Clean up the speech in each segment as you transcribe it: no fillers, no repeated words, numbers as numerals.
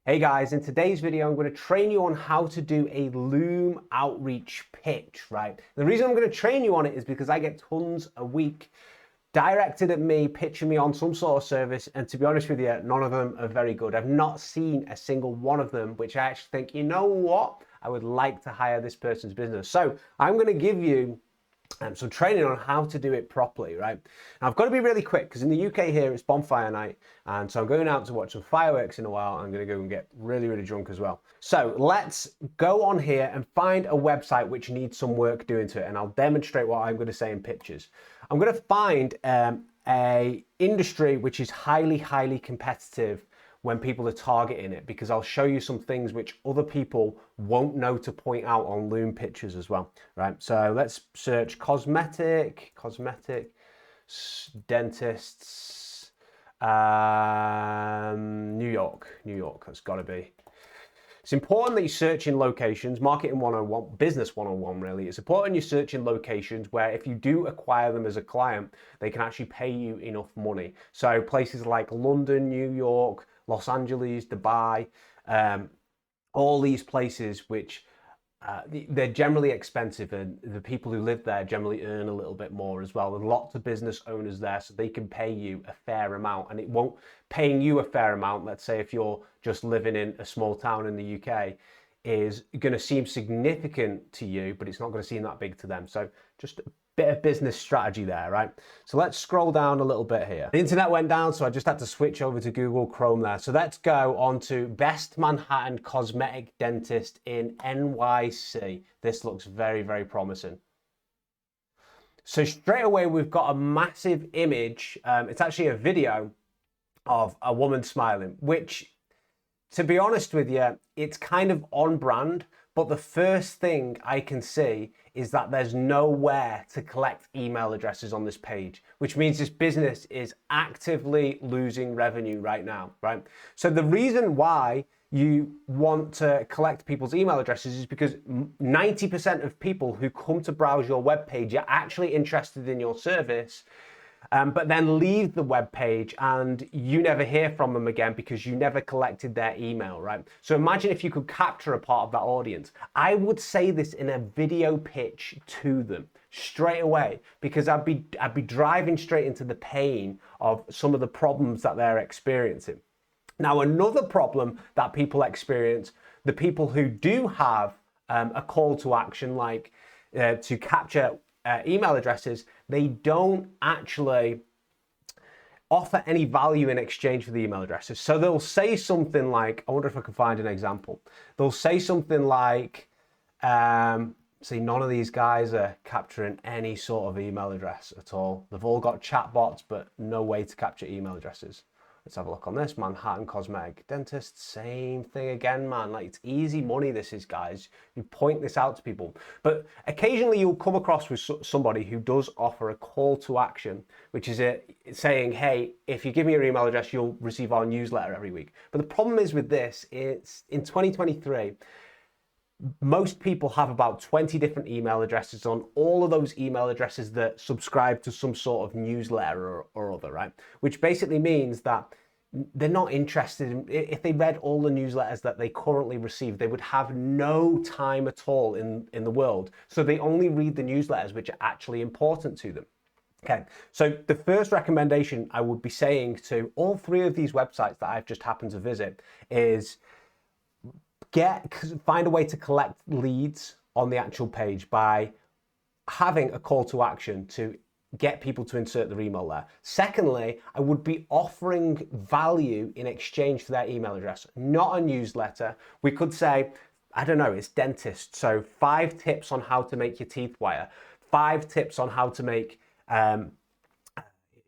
Hey guys, in today's video, I'm going to train you on how to do a Loom outreach pitch, right? The reason I'm going to train you on it is because I get tons a week directed at me, pitching me on some sort of service. And to be honest with you, none of them are very good. I've not seen a single one of them, which I actually think, you know what? I would like to hire this person's business. So I'm going to give you some training on how to do it properly, right? Now I've got to be really quick because in the UK here it's bonfire night, and so I'm going out to watch some fireworks in a while. I'm going to go and get really drunk as well. So let's go on here and find a website which needs some work doing to it, and I'll demonstrate what I'm going to say in pictures. I'm going to find a industry which is highly competitive when people are targeting it, because I'll show you some things which other people won't know to point out on Loom pictures as well, right? So let's search cosmetic, dentists, New York, that's gotta be. It's important that you search in locations, marketing 101, business 101 really. It's important you search in locations where if you do acquire them as a client, they can actually pay you enough money. So places like London, New York, Los Angeles, Dubai, all these places which they're generally expensive, and the people who live there generally earn a little bit more as well. There's lots of business owners there, so they can pay you a fair amount, and it won't paying you a fair amount. Let's say if you're just living in a small town in the UK, is going to seem significant to you, but it's not going to seem that big to them. So just a bit of business strategy there, right? So let's scroll down a little bit here. The internet went down, so I just had to switch over to Google Chrome there. So let's go on to best Manhattan cosmetic dentist in NYC. This looks very promising. So straight away, we've got a massive image. It's actually a video of a woman smiling, which, to be honest with you, it's kind of on brand, but the first thing I can see is that there's nowhere to collect email addresses on this page, which means this business is actively losing revenue right now, right? So the reason why you want to collect people's email addresses is because 90% of people who come to browse your webpage are actually interested in your service, but then leave the web page and you never hear from them again because you never collected their email, right? So imagine if you could capture a part of that audience. I would say this in a video pitch to them straight away, because I'd be driving straight into the pain of some of the problems that they're experiencing. Now, another problem that people experience, the people who do have a call to action, like to capture email addresses, they don't actually offer any value in exchange for the email addresses. So they'll say something like, I wonder if I can find an example. They'll say something like, see, none of these guys are capturing any sort of email address at all. They've all got chat bots, but no way to capture email addresses. Let's have a look on this. Manhattan cosmetic dentist, same thing again, man. Like, it's easy money, this is, guys. You point this out to people. But occasionally you'll come across with somebody who does offer a call to action, which is saying, hey, if you give me your email address, you'll receive our newsletter every week. But the problem is with this, it's in 2023, most people have about 20 different email addresses on all of those email addresses that subscribe to some sort of newsletter or other, right? Which basically means that they're not interested in, if they read all the newsletters that they currently receive, they would have no time at all in the world. So they only read the newsletters which are actually important to them. Okay, so the first recommendation I would be saying to all three of these websites that I've just happened to visit is find a way to collect leads on the actual page by having a call to action to get people to insert their email there. Secondly, I would be offering value in exchange for their email address, not a newsletter. We could say, I don't know, it's dentist. So 5 tips on how to make your teeth whiter, 5 tips on how to make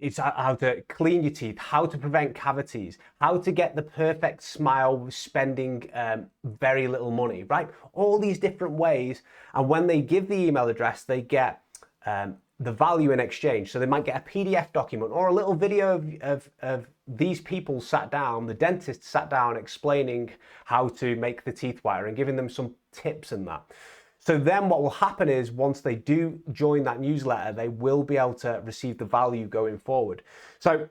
it's how to clean your teeth, how to prevent cavities, how to get the perfect smile with spending very little money, right? All these different ways. And when they give the email address, they get the value in exchange. So they might get a PDF document or a little video of these people sat down, the dentist sat down explaining how to make the teeth whiter and giving them some tips in that. So then what will happen is once they do join that newsletter, they will be able to receive the value going forward. So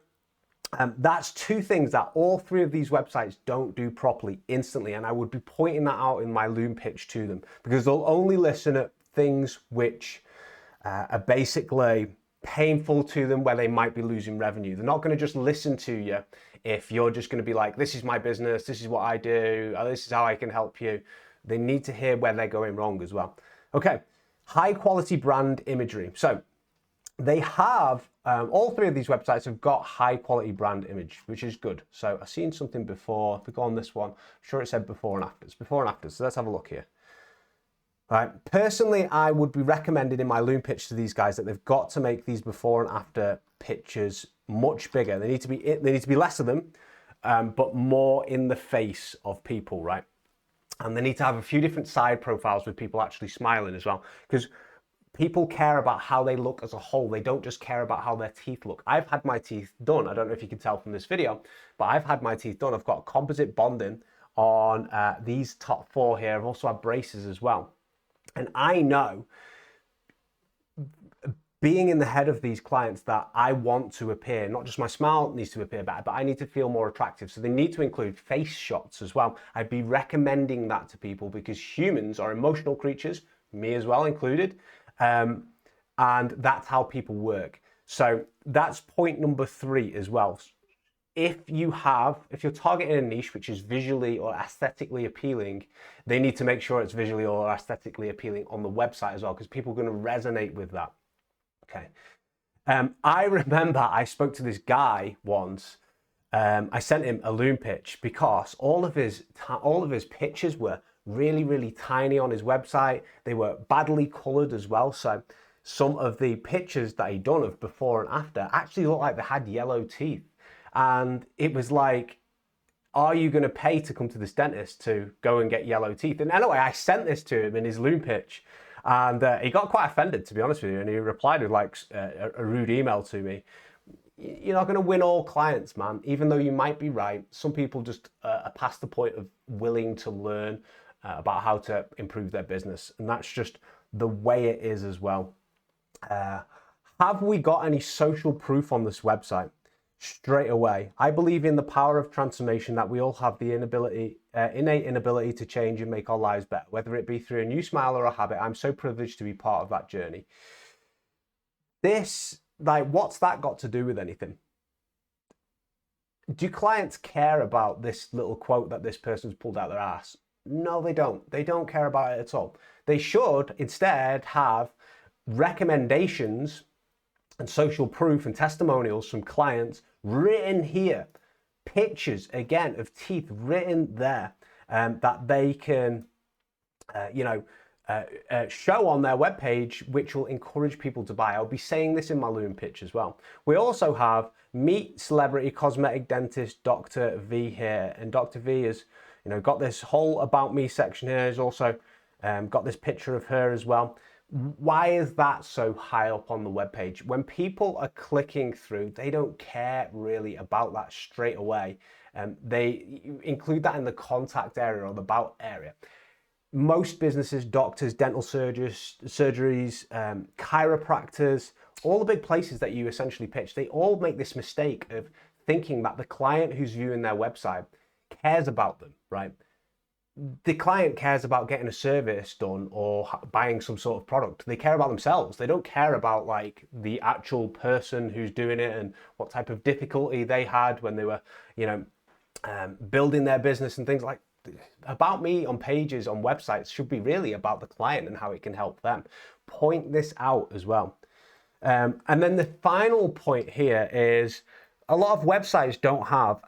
That's two things that all three of these websites don't do properly instantly, and I would be pointing that out in my Loom pitch to them, because they'll only listen at things which are basically painful to them, where they might be losing revenue. They're not going to just listen to you if you're just going to be like, this is my business, this is what I do, this is how I can help you. They need to hear where they're going wrong as well. Okay, high quality brand imagery. So they have, all three of these websites have got high quality brand image, which is good. So I've seen something before. If we go on this one, I'm sure it said before and after. It's before and after. So let's have a look here. All right. Personally, I would be recommending in my Loom pitch to these guys that they've got to make these before and after pictures much bigger. They need to be less of them, but more in the face of people, right? And they need to have a few different side profiles with people actually smiling as well, because people care about how they look as a whole. They don't just care about how their teeth look. I've had my teeth done. I don't know if you can tell from this video, but I've had my teeth done. I've got composite bonding on these top four here. I've also had braces as well. And I know, being in the head of these clients, that I want to appear, not just my smile needs to appear better, but I need to feel more attractive. So they need to include face shots as well. I'd be recommending that to people, because humans are emotional creatures, me as well included. And that's how people work. So that's point number 3 as well. If you're targeting a niche which is visually or aesthetically appealing, they need to make sure it's visually or aesthetically appealing on the website as well, because people are going to resonate with that. Okay. I remember I spoke to this guy once. I sent him a Loom pitch because all of his pictures were really, really tiny on his website. They were badly colored as well. So some of the pictures that he'd done of before and after actually looked like they had yellow teeth. And it was like, are you going to pay to come to this dentist to go and get yellow teeth? And anyway, I sent this to him in his Loom pitch, and he got quite offended, to be honest with you. And he replied with like a rude email to me. You're not going to win all clients, man. Even though you might be right, some people just are past the point of willing to learn about how to improve their business. And that's just the way it is as well. Have we got any social proof on this website? Straight away, I believe in the power of transformation, that we all have the innate inability to change and make our lives better, whether it be through a new smile or a habit. I'm so privileged to be part of that journey. What's that got to do with anything? Do clients care about this little quote that this person's pulled out their ass? No, they don't. They don't care about it at all. They should instead have recommendations and social proof and testimonials from clients written here, pictures again of teeth written there, that they can show on their webpage, which will encourage people to buy. I'll be saying this in my Loom pitch as well. We also have meet celebrity cosmetic dentist Dr. V here, and Dr. V has got this whole about me section here. He's also got this picture of her as well. Why is that so high up on the webpage? When people are clicking through, they don't care really about that straight away. They include that in the contact area or the about area. Most businesses, doctors, dental surgeries, chiropractors, all the big places that you essentially pitch, they all make this mistake of thinking that the client who's viewing their website cares about them, right? The client cares about getting a service done or buying some sort of product. They care about themselves. They don't care about like the actual person who's doing it and what type of difficulty they had when they were, building their business and things like. About me on pages on websites should be really about the client and how it can help them. Point this out as well. And then the final point here is, a lot of websites don't have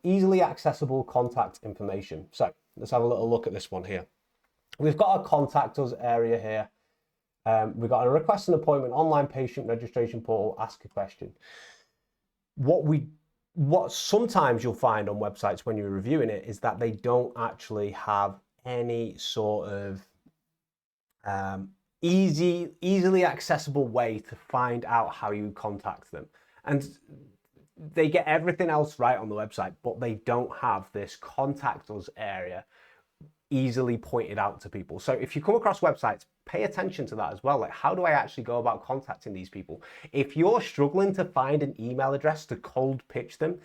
easily accessible contact information. So let's have a little look at this one here. We've got a contact us area here. We've got a request an appointment, online patient registration portal, ask a question. What sometimes you'll find on websites when you're reviewing it is that they don't actually have any sort of easily accessible way to find out how you contact them. And they get everything else right on the website, but they don't have this contact us area easily pointed out to people. So if you come across websites, pay attention to that as well. Like, how do I actually go about contacting these people? If you're struggling to find an email address to cold pitch them,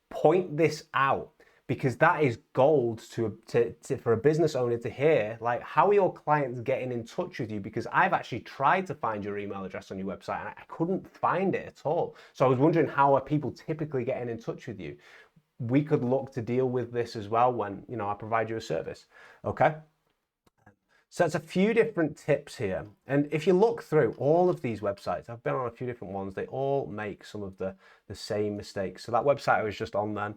point this out, because that is gold for a business owner to hear. Like, how are your clients getting in touch with you? Because I've actually tried to find your email address on your website and I couldn't find it at all. So I was wondering, how are people typically getting in touch with you? We could look to deal with this as well when, you know, I provide you a service. Okay. So it's a few different tips here. And if you look through all of these websites, I've been on a few different ones, they all make some of the same mistakes. So that website I was just on then,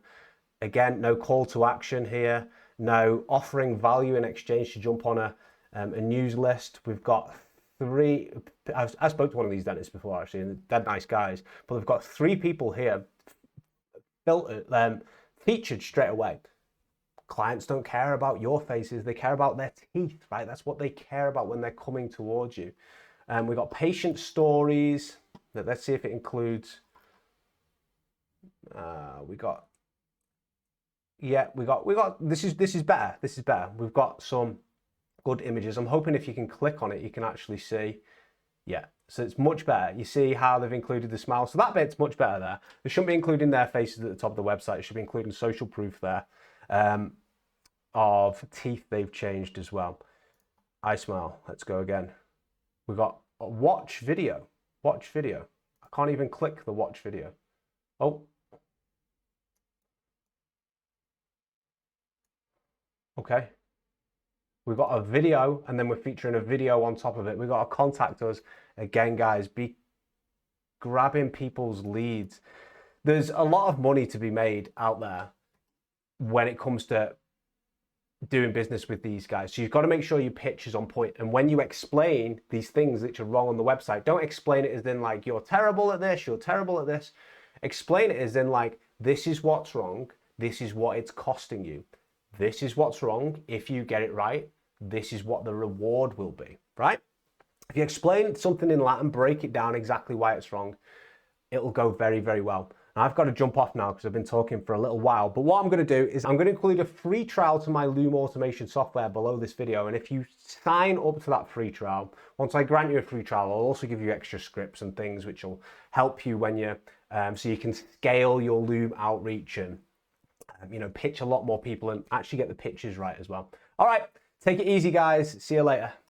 again, no call to action here, no offering value in exchange to jump on a news list. We've got three, I spoke to one of these dentists before actually, and they're nice guys, but we've got 3 people here featured straight away. Clients don't care about your faces, they care about their teeth, right? That's what they care about when they're coming towards you. We've got patient stories. Let's see if it includes, we got, this is better. This is better. We've got some good images. I'm hoping if you can click on it, you can actually see, yeah. So it's much better. You see how they've included the smile. So that bit's much better there. They shouldn't be including their faces at the top of the website. It should be including social proof there of teeth they've changed as well. I smile. Let's go again. We've got a watch video. Watch video. I can't even click the watch video. Oh. Okay. We've got a video, and then we're featuring a video on top of it. We've got to contact us. Again, guys, be grabbing people's leads. There's a lot of money to be made out there when it comes to doing business with these guys. So you've got to make sure your pitch is on point. And when you explain these things that are wrong on the website, don't explain it as in like, you're terrible at this, you're terrible at this. Explain it as in like, this is what's wrong. This is what it's costing you. This is what's wrong. If you get it right, this is what the reward will be, right? If you explain something in Latin, break it down exactly why it's wrong, it'll go very, very well. Now, I've got to jump off now because I've been talking for a little while, but what I'm going to do is I'm going to include a free trial to my Loom automation software below this video. And if you sign up to that free trial, once I grant you a free trial, I'll also give you extra scripts and things which will help you when you, so you can scale your Loom outreach and you know, pitch a lot more people and actually get the pitches right as well. All right, take it easy, guys. See you later.